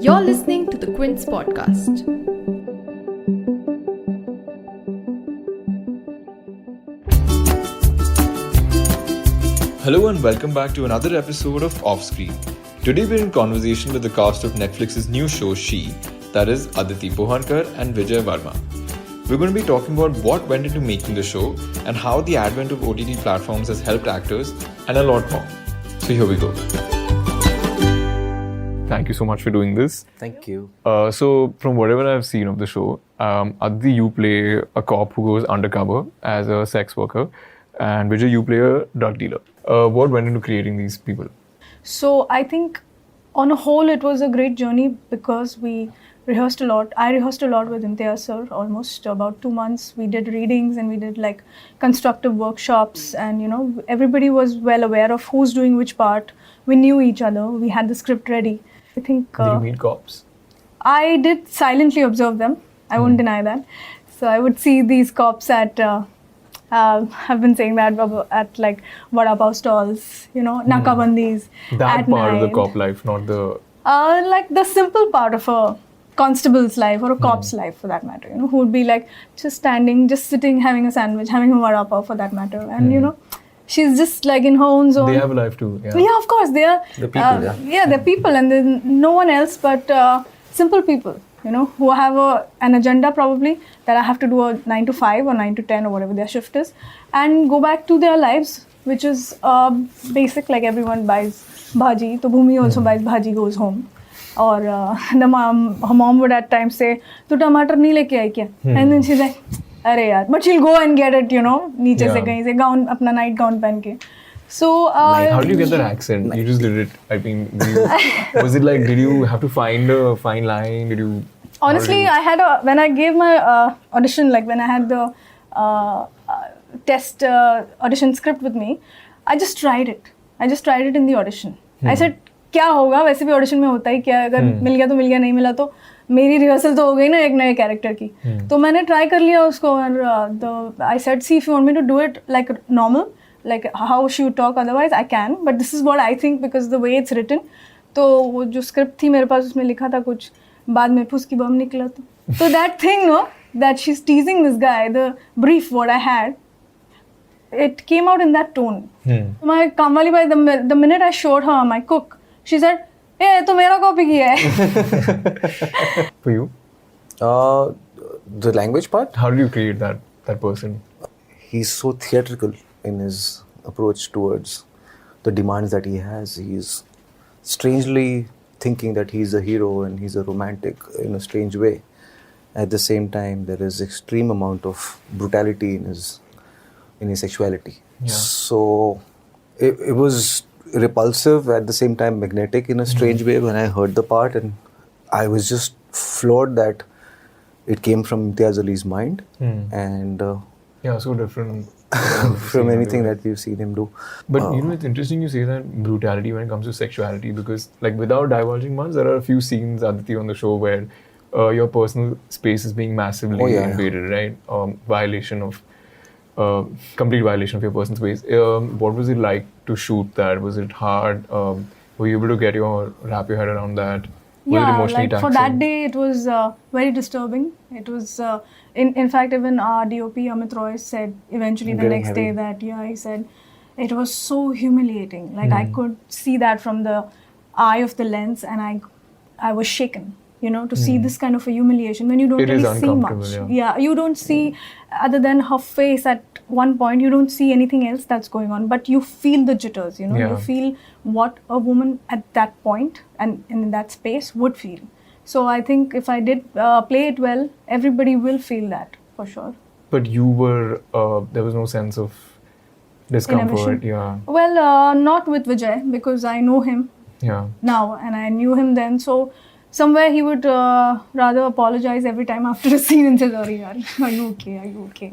You're listening to the Quint's podcast. Hello and welcome back to another episode of OffScreen. Today we're in conversation with the cast of Netflix's new show She, that is Aaditi Pohankar and Vijay Varma. We're going to be talking about what went into making the show and how the advent of OTT platforms has helped actors and a lot more. So here we go. Thank you so much for doing this. Thank you. So from whatever I've seen of the show, Aaditi, you play a cop who goes undercover as a sex worker, and Vijay, you play a drug dealer. What went into creating these people? So I think on a whole it was a great journey because we rehearsed a lot. I rehearsed a lot with Imtiaz sir, almost about 2 months. We did readings and we did like constructive workshops, and everybody was well aware of who's doing which part. We knew each other. We had the script ready. I think Did you meet cops? I did silently observe them. I won't deny that. So I would see these cops at I've been saying that at like vada pav stalls, nakabandis That at part night. of the cop life, not the... Like the simple part of a constable's life or a cop's life for that matter, who would be like just standing, just sitting, having a sandwich, having a vada pav for that matter. And she's just like in her own zone. They have a life too. Yeah, of course. They are The people, they're people, and there's no one else but simple people, who have an agenda probably that I have to do a 9 to 5 or 9 to 10 or whatever their shift is, and go back to their lives, which is basic, like everyone buys bhaji. So Bhumi also buys bhaji, goes home. Or her mom would at times say, "Tu tomato nahi leke aayi kya?" And then she's like, "Arey yaar," but she'll go and get it, नीचे से कहीं से gown, अपना night gown पहन के. So How did you get that accent? You just did it. I mean, was it like, did you have to find a fine line? Did you... Honestly, I had when I gave my audition, like when I had the test audition script with me, I just tried it. I just tried it in the audition. I said, क्या होगा? वैसे भी audition में होता ही क्या, अगर मिल गया तो मिल गया, नहीं मिला तो मेरी रिहर्सल तो हो गई ना एक नए कैरेक्टर की. तो मैंने ट्राई कर लिया उसको, और I said, see, if you want me to do it like normal, like how she would talk, otherwise I can, but this is what I think because the way it's written. तो वो जो script थी मेरे पास, उसमें लिखा था कुछ, बाद में फुसकी बम निकला तो. So that thing, that she's teasing this guy, the brief what I had, it came out in that tone. My kamwali bhai, the minute I showed her my cook, she said, "Hey, तो मेरा copy किया है." For you? The language part, How did you create that person? he's so theatrical in his approach towards the demands that he has. He's strangely thinking that he's a hero and he's a romantic in a strange way. At the same time, there is extreme amount of brutality in his sexuality. Yeah. So it was repulsive, at the same time magnetic in a strange way when I heard the part, and I was just floored that it came from Imtiaz Ali's mind and Yeah, so different from anything that we've seen him do. But it's interesting you say that brutality when it comes to sexuality, because like without divulging much, there are a few scenes, Aaditi, on the show where your personal space is being massively invaded, right? Complete violation of your personal space. What was it like to shoot that? Was it hard? Were you able to wrap your head around that? Was it emotionally like for taxing? that day it was very disturbing. It was in fact even our DOP Amit Roy said eventually the Getting next heavy. day that he said it was so humiliating. Like I could see that from the eye of the lens, and I was shaken. To see this kind of a humiliation when you don't It is really see much. uncomfortable, Yeah, you don't see, other than her face at one point, you don't see anything else that's going on, but you feel the jitters, Yeah. you feel what a woman at that point and in that space would feel. So I think if I did play it well, everybody will feel that for sure. But you were, there was no sense of discomfort. Inhibition. Yeah. Well, not with Vijay, because I know him Yeah. now and I knew him then. So somewhere he would rather apologize every time after a scene and say, "Sorry, yaar, are you okay? Are you okay?"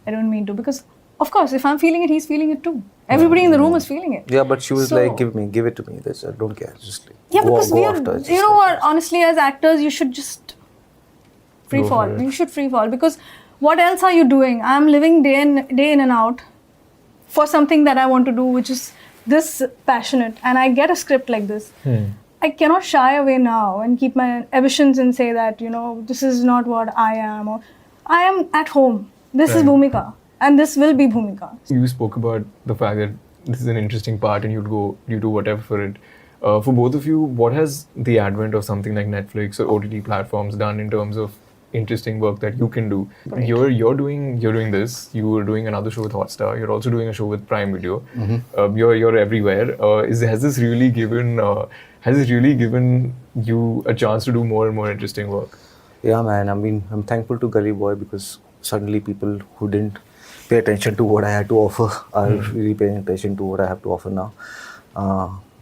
I don't mean to, because of course if I'm feeling it, he's feeling it too. Everybody in the room is feeling it. Yeah, but she was So- like, give it to me. This, I don't care. Just like, Yeah, because go we are, after. Just you know like what, honestly, as actors, you should just free Go fall. for it. You should free fall, because what else are you doing? I'm living day in and out for something that I want to do, which is this passionate and I get a script like this, I cannot shy away now and keep my ambitions and say that, this is not what I am, or I am at home. This is Bhumika and this will be Bhumika. You spoke about the fact that this is an interesting part and you do whatever for it. For both of you, what has the advent of something like Netflix or OTT platforms done in terms of interesting work that you can do? Right. You're doing this. You were doing another show with Hotstar. You're also doing a show with Prime Video. You're everywhere. Has this really given you a chance to do more and more interesting work? Yeah, man. I mean, I'm thankful to Gully Boy because suddenly people who didn't pay attention to what I had to offer are really paying attention to what I have to offer now.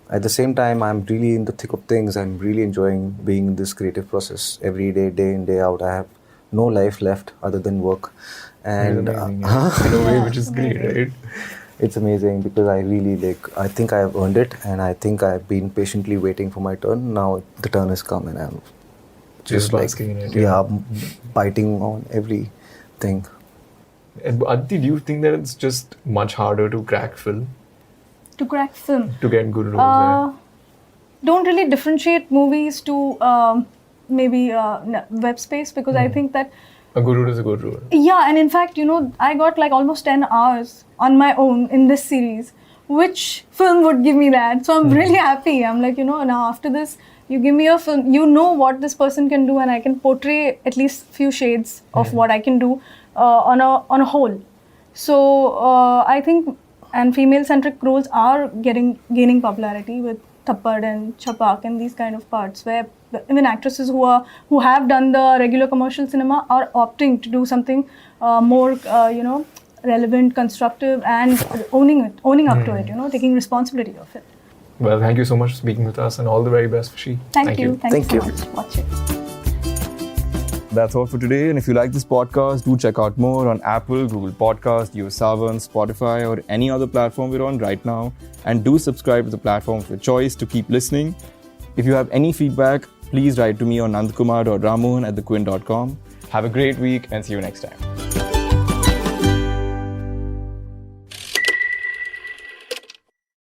At the same time, I'm really in the thick of things. I'm really enjoying being in this creative process every day, day in, day out. I have no life left other than work. And in a way, which is great, right? It's amazing because I really I think I have earned it, and I think I've been patiently waiting for my turn. Now the turn has come and I'm just basking in it. Yeah, biting on everything. And Aditi, do you think that it's just much harder to crack film? To crack film? To get good roles Don't really differentiate movies to maybe web space because I think that a good role is a good role. Yeah, and in fact, I got like almost 10 hours on my own in this series. Which film would give me that? So I'm really happy. I'm like, now after this, you give me a film, you know what this person can do, and I can portray at least few shades of what I can do on a whole. So I think, and female-centric roles are gaining popularity with Thappad and Chapak and these kind of parts, where even actresses who have done the regular commercial cinema are opting to do something more, relevant, constructive, and owning up to it. Taking responsibility of it. Well, thank you so much for speaking with us, and all the very best for She. Thank you. Thank you so much. Watch it. That's all for today. And if you like this podcast, do check out more on Apple, Google Podcast, Savan, Spotify, or any other platform we're on right now. And do subscribe to the platform of your choice to keep listening. If you have any feedback, please write to me on nandkumar.ramon@thequint.com. Have a great week and see you next time.